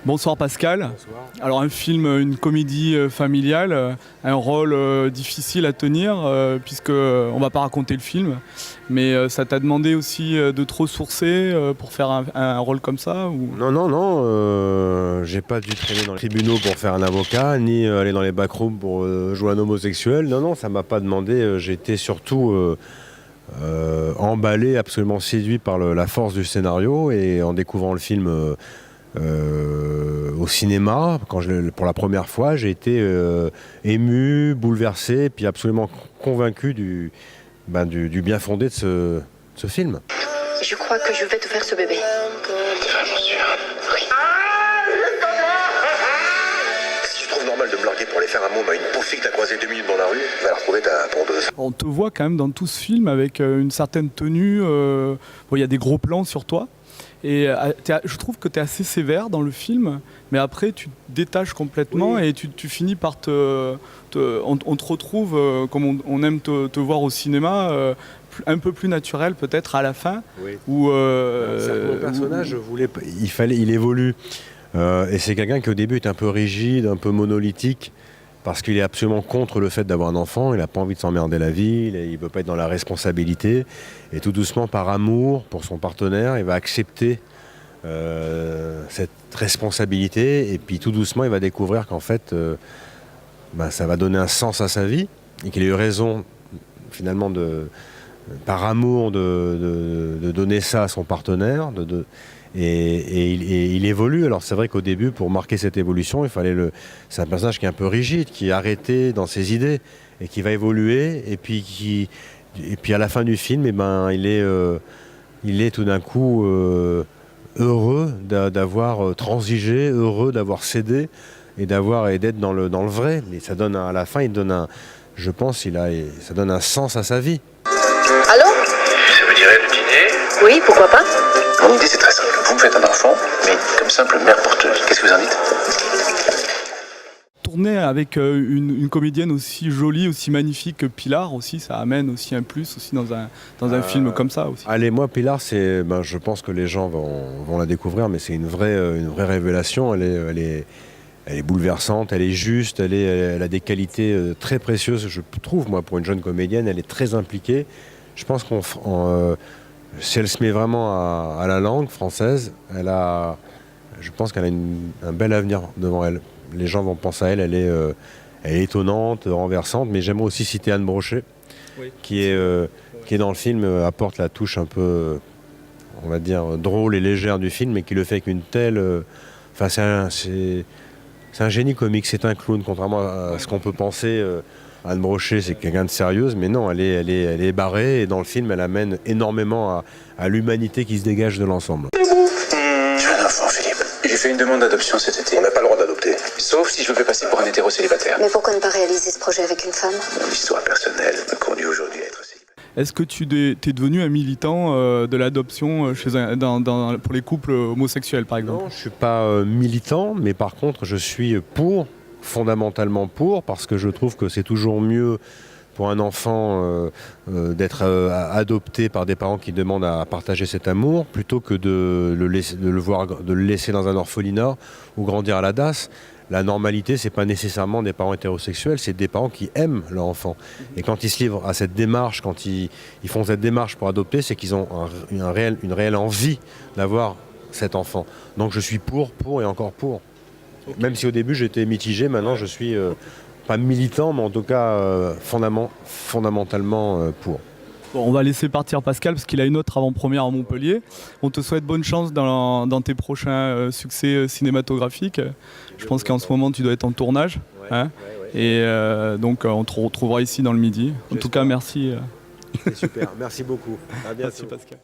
Bonsoir Pascal. Bonsoir. Alors un film, une comédie familiale, un rôle difficile à tenir puisque on va pas raconter le film, mais ça t'a demandé aussi de te ressourcer pour faire un rôle comme ça ou... Non, j'ai pas dû traîner dans les tribunaux pour faire un avocat, ni aller dans les backrooms pour jouer un homosexuel. Non, ça m'a pas demandé. J'ai été surtout emballé, absolument séduit par la force du scénario, et en découvrant le film au cinéma, pour la première fois, j'ai été ému, bouleversé, puis absolument convaincu du bien fondé de ce film. Je crois que je vais te faire ce bébé. T'es vraiment sûr? Oui. Si tu trouves normal de me larguer pour aller faire un môme à une pauvre fille que t'as croisée 2 minutes dans la rue, va la retrouver ta pondeuse. On te voit quand même dans tout ce film avec une certaine tenue, il y a des gros plans sur toi. Et je trouve que tu es assez sévère dans le film, mais après tu te détaches complètement, oui. Et tu finis par on te retrouve, comme on aime te voir au cinéma, un peu plus naturel peut-être à la fin. Oui. Mon personnage, il évolue. Et c'est quelqu'un qui au début est un peu rigide, un peu monolithique, parce qu'il est absolument contre le fait d'avoir un enfant, il n'a pas envie de s'emmerder la vie, il ne veut pas être dans la responsabilité. Et tout doucement, par amour pour son partenaire, il va accepter cette responsabilité. Et puis tout doucement, il va découvrir qu'en fait, ça va donner un sens à sa vie, et qu'il a eu raison, finalement, par amour, de donner ça à son partenaire. Et il évolue. Alors c'est vrai qu'au début, pour marquer cette évolution, c'est un personnage qui est un peu rigide, qui est arrêté dans ses idées et qui va évoluer. Et puis à la fin du film, il est tout d'un coup heureux d'avoir transigé, heureux d'avoir cédé et d'être dans le vrai. Mais ça donne à la fin, je pense, ça donne un sens à sa vie. Allô? Ça vous dirait de dîner? Oui, pourquoi pas? Mon idée c'est très simple. Vous me faites un enfant, mais comme simple mère porteuse. Qu'est-ce que vous en dites? Tourner avec une comédienne aussi jolie, aussi magnifique que Pilar aussi, ça amène aussi un plus aussi dans un film comme ça aussi. Allez, moi Pilar, je pense que les gens vont la découvrir, mais c'est une vraie révélation. Elle est bouleversante, elle est juste, elle a des qualités très précieuses, je trouve, moi, pour une jeune comédienne. Elle est très impliquée. Je pense si elle se met vraiment à la langue française, je pense qu'elle a un bel avenir devant elle. Les gens vont penser à elle, elle est étonnante, renversante, mais j'aimerais aussi citer Anne Brochet, oui. qui est dans le film, apporte la touche un peu, on va dire, drôle et légère du film, mais qui le fait avec une telle... c'est un génie comique, c'est un clown, contrairement à ce qu'on peut penser. Anne Brochet, c'est quelqu'un de sérieuse, mais non, elle est barrée, et dans le film, elle amène énormément à l'humanité qui se dégage de l'ensemble. Je veux un enfant, Philippe. J'ai fait une demande d'adoption cet été. On n'a pas le droit d'adopter. Sauf si je me fais passer pour un hétéro célibataire. Mais pourquoi ne pas réaliser ce projet avec une femme? Mon histoire personnelle me conduit aujourd'hui à être célibataire. Est-ce que tu es devenu un militant de l'adoption pour les couples homosexuels, par exemple? Non, je ne suis pas militant, mais par contre, je suis fondamentalement pour, parce que je trouve que c'est toujours mieux pour un enfant d'être adopté par des parents qui demandent à partager cet amour, plutôt que de le laisser dans un orphelinat ou grandir à la DAS. La normalité, c'est pas nécessairement des parents hétérosexuels, c'est des parents qui aiment leur enfant. Et quand ils se livrent à cette démarche, quand ils font cette démarche pour adopter, c'est qu'ils ont une réelle envie d'avoir cet enfant. Donc je suis pour et encore pour. Okay. Même si au début j'étais mitigé, maintenant je suis pas militant, mais en tout cas fondamentalement pour. Bon, on va laisser partir Pascal parce qu'il a une autre avant-première à Montpellier. On te souhaite bonne chance dans tes prochains succès cinématographiques. Je pense qu'en ce moment tu dois être en tournage. Hein, et donc on te retrouvera ici dans le Midi. En tout cas, merci. C'est super, merci beaucoup. À bientôt. Merci Pascal.